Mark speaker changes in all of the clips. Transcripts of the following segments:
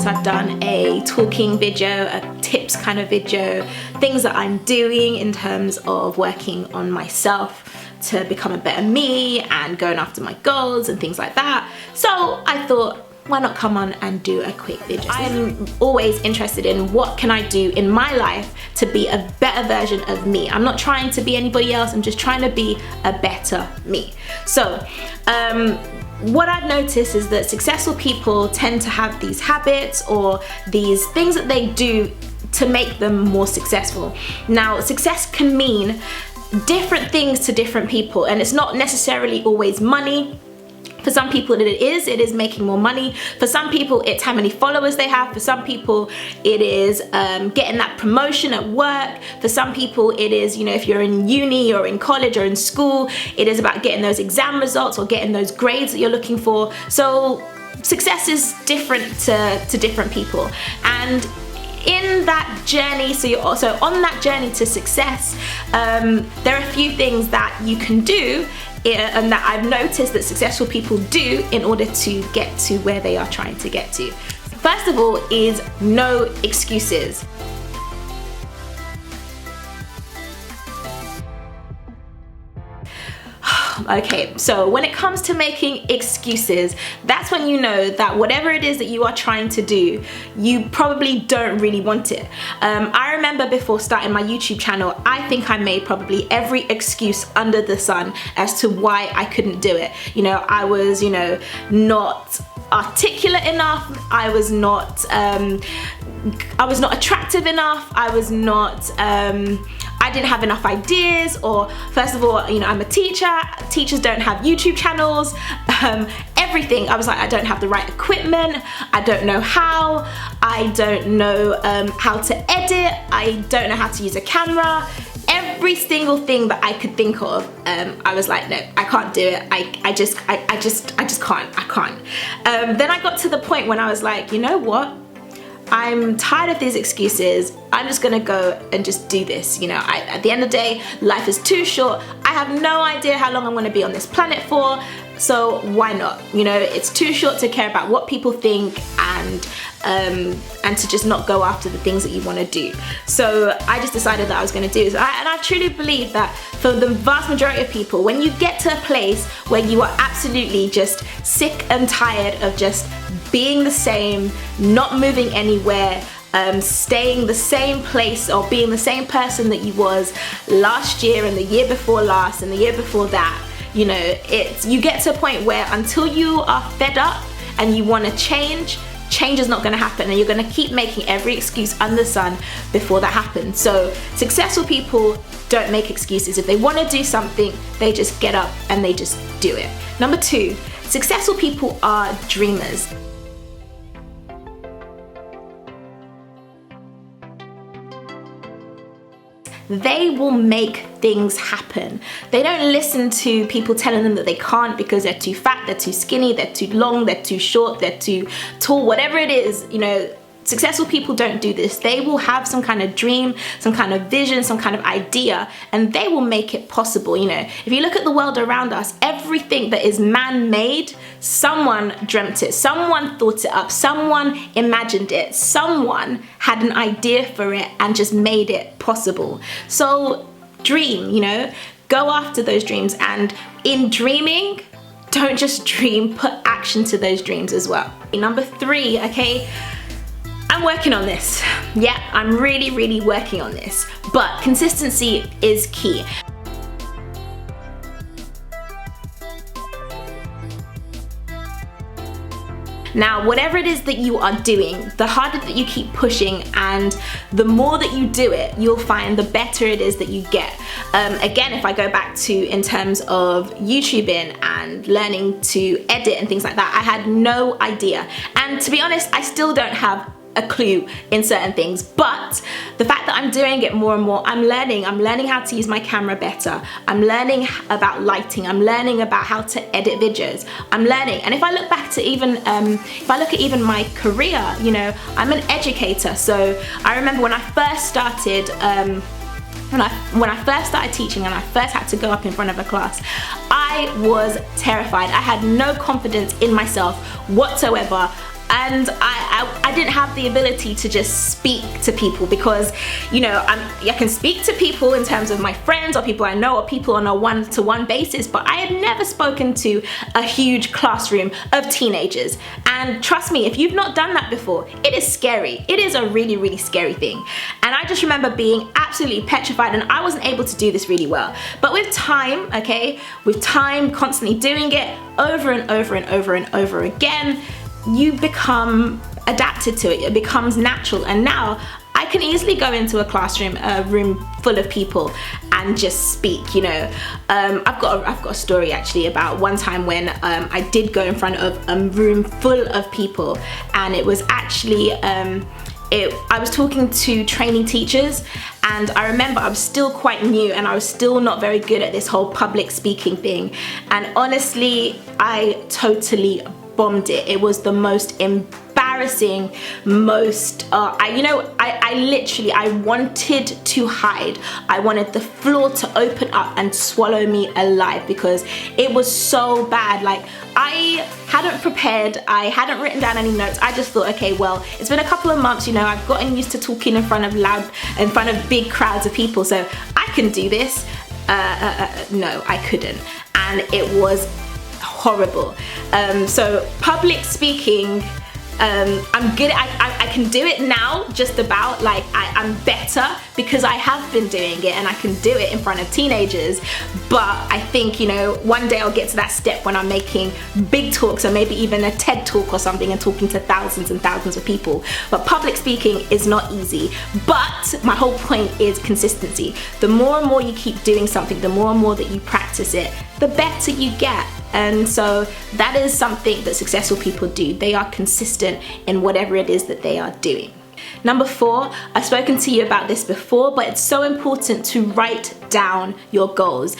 Speaker 1: since I've done a talking video, a tips kind of video, things that I'm doing in terms of working on myself to become a better me and going after my goals and things like that. So I thought, why not come on and do a quick video? I'm always interested in what can I do in my life to be a better version of me. I'm not trying to be anybody else, I'm just trying to be a better me. So what I've noticed is that successful people tend to have these habits or these things that they do to make them more successful. Now, success can mean different things to different people, and it's not necessarily always money. For some people it is making more money. For some people it's how many followers they have. For some people it is getting that promotion at work. For some people it is, you know, if you're in uni or in college or in school, it is about getting those exam results or getting those grades that you're looking for. So success is different to different people. And in that journey, so you're also on that journey to success, there are a few things that you can do and that I've noticed that successful people do in order to get to where they are trying to get to. First of all is no excuses. Okay, so when it comes to making excuses, that's when you know that whatever it is that you are trying to do, you probably don't really want it. I remember before starting my YouTube channel, I think I made probably every excuse under the sun as to why I couldn't do it. You know, I was, you know, not articulate enough, I was not attractive enough, I didn't have enough ideas, or first of all, you know, I'm a teacher, teachers don't have YouTube channels, everything. I was like, I don't have the right equipment, I don't know how, I don't know how to edit, I don't know how to use a camera. Every single thing that I could think of, I was like, no, I can't do it. I just can't. Then I got to the point when I was like, you know what? I'm tired of these excuses. I'm just gonna go and just do this. You know, at the end of the day, life is too short. I have no idea how long I'm gonna be on this planet for, so why not? You know, it's too short to care about what people think and to just not go after the things that you want to do. So I just decided that I was going to do this. And I truly believe that for the vast majority of people, when you get to a place where you are absolutely just sick and tired of just being the same, not moving anywhere, staying the same place or being the same person that you was last year and the year before last and the year before that, you know, you get to a point where until you are fed up and you want to change is not going to happen, and you're going to keep making every excuse under the sun before that happens. So successful people don't make excuses. If they want to do something, they just get up and they just do it. Number 2, successful people are dreamers. They will make things happen. They don't listen to people telling them that they can't because they're too fat, they're too skinny, they're too long, they're too short, they're too tall, whatever it is. You know, successful people don't do this. They will have some kind of dream, some kind of vision, some kind of idea, and they will make it possible. You know, if you look at the world around us, everything that is man-made, someone dreamt it, someone thought it up, someone imagined it, someone had an idea for it and just made it possible. So dream, you know, go after those dreams, and in dreaming, don't just dream, put action to those dreams as well. Number 3, okay, I'm working on this. Yeah, I'm really working on this, but consistency is key. Now, whatever it is that you are doing, the harder that you keep pushing and the more that you do it, you'll find the better it is that you get. Again, if I go back to in terms of YouTubing and learning to edit and things like that, I had no idea. And to be honest, I still don't have a clue in certain things, but the fact that I'm doing it more and more, I'm learning how to use my camera better, I'm learning about lighting, I'm learning about how to edit videos, I'm learning. And if I look back to even if I look at even my career, you know, I'm an educator. So I remember when I first started when I first started teaching and I first had to go up in front of a class, I was terrified. I had no confidence in myself whatsoever. And I I didn't have the ability to just speak to people, because, you know, I can speak to people in terms of my friends or people I know or people on a one-to-one basis, but I had never spoken to a huge classroom of teenagers. And trust me, if you've not done that before, it is scary. It is a really, really scary thing. And I just remember being absolutely petrified, and I wasn't able to do this really well. But with time, okay, with time, constantly doing it over and over and over and over again, you become adapted to it. It becomes natural. And now I can easily go into a classroom, a room full of people, and just speak, you know. I've got a story actually about one time when I did go in front of a room full of people, and it was actually I was talking to trainee teachers, and I remember I was still quite new and I was still not very good at this whole public speaking thing, and honestly I totally bombed it. It was the most embarrassing, most I literally wanted to hide. I wanted the floor to open up and swallow me alive, because it was so bad. Like, I hadn't prepared, I hadn't written down any notes. I just thought, okay, well, it's been a couple of months, you know, I've gotten used to talking in front of big crowds of people, so I can do this. No, I couldn't, and it was horrible. So public speaking, I'm good at, I can do it now, just about, like, I'm better because I have been doing it and I can do it in front of teenagers. But I think, you know, one day I'll get to that step when I'm making big talks, or maybe even a TED talk or something, and talking to thousands and thousands of people. But public speaking is not easy. But my whole point is consistency. The more and more you keep doing something, the more and more that you practice it, the better you get. And so that is something that successful people do. They are consistent in whatever it is that they are doing. Number 4, I've spoken to you about this before, but it's so important to write down your goals.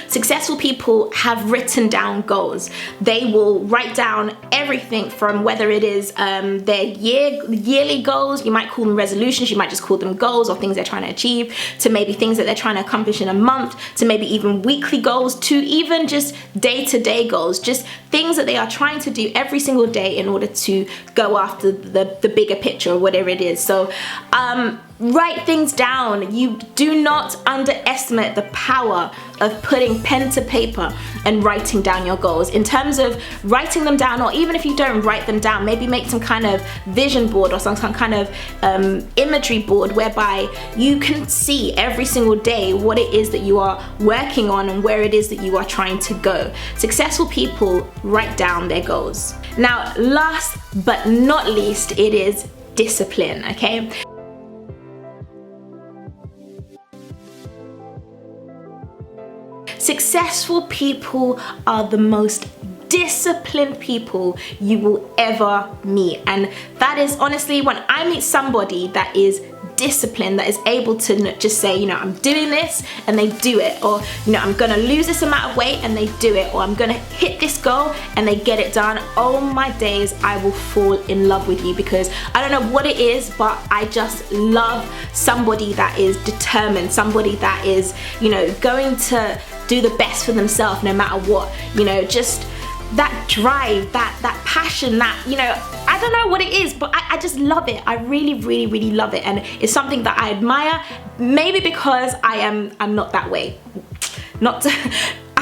Speaker 1: Successful people have written down goals. They will write down everything from whether it is their yearly goals, you might call them resolutions, you might just call them goals or things they're trying to achieve, to maybe things that they're trying to accomplish in a month, to maybe even weekly goals, to even just day-to-day goals, just things that they are trying to do every single day in order to go after the bigger picture or whatever it is. So write things down. You do not underestimate the power of putting pen to paper and writing down your goals. In terms of writing them down, or even if you don't write them down, maybe make some kind of vision board or some kind of imagery board whereby you can see every single day what it is that you are working on and where it is that you are trying to go. Successful people write down their goals. Now, last but not least, it is discipline, okay? Successful people are the most disciplined people you will ever meet, and that is honestly, when I meet somebody that is disciplined, that is able to just say, you know, I'm doing this, and they do it, or, you know, I'm gonna lose this amount of weight and they do it, or I'm gonna hit this goal and they get it done. Oh my days, I will fall in love with you, because I don't know what it is, but I just love somebody that is determined, somebody that is, you know, going to do the best for themselves no matter what, you know, just that drive, that passion, that, you know, I don't know what it is, but I just love it. I really, really, really love it, and it's something that I admire, maybe because I'm not that way.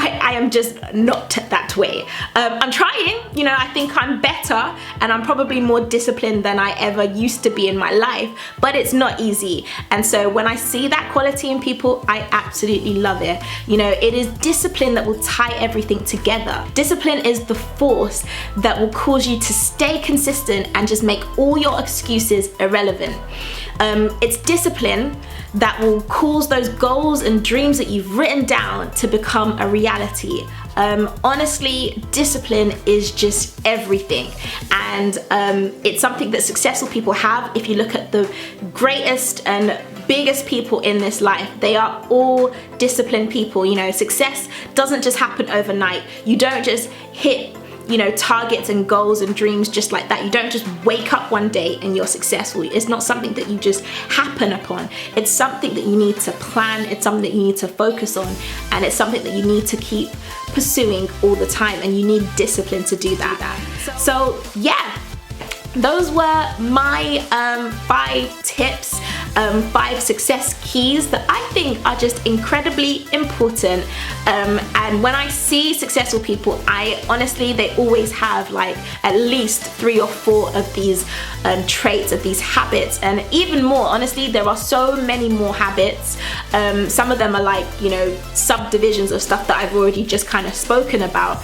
Speaker 1: I am just not that way. I'm trying, you know, I think I'm better, and I'm probably more disciplined than I ever used to be in my life, but it's not easy. And so when I see that quality in people, I absolutely love it. You know, it is discipline that will tie everything together. Discipline is the force that will cause you to stay consistent and just make all your excuses irrelevant. It's discipline that will cause those goals and dreams that you've written down to become a reality. Honestly, discipline is just everything, and it's something that successful people have. If you look at the greatest and biggest people in this life, they are all disciplined people. You know, success doesn't just happen overnight. You don't just hit you know, targets and goals and dreams just like that. You don't just wake up one day and you're successful. It's not something that you just happen upon. It's something that you need to plan, it's something that you need to focus on, and it's something that you need to keep pursuing all the time, and you need discipline to do that. So yeah, those were my 5 tips, 5 success keys that I think are just incredibly important. And when I see successful people, they always have like at least 3 or 4 of these traits, of these habits, and even more. Honestly, there are so many more habits. Some of them are like, you know, subdivisions of stuff that I've already just kind of spoken about.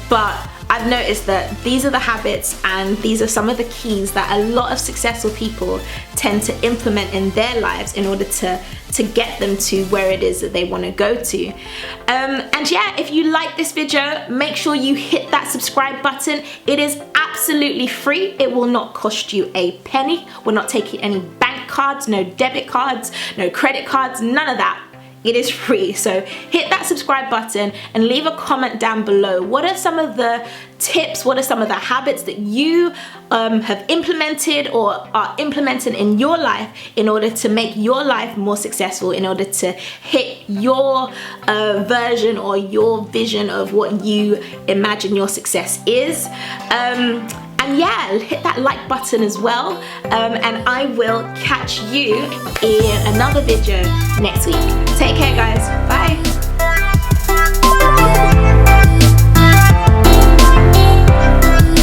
Speaker 1: But I've noticed that these are the habits and these are some of the keys that a lot of successful people tend to implement in their lives in order to get them to where it is that they want to go to. And yeah, if you like this video, make sure you hit that subscribe button. It is absolutely free. It will not cost you a penny. We're not taking any bank cards, no debit cards, no credit cards, none of that. It is free. So hit that subscribe button and leave a comment down below. What are some of the tips, what are some of the habits that you have implemented or are implementing in your life in order to make your life more successful, in order to hit your version or your vision of what you imagine your success is. And yeah, hit that like button as well, and I will catch you in another video next week. Take care guys, bye.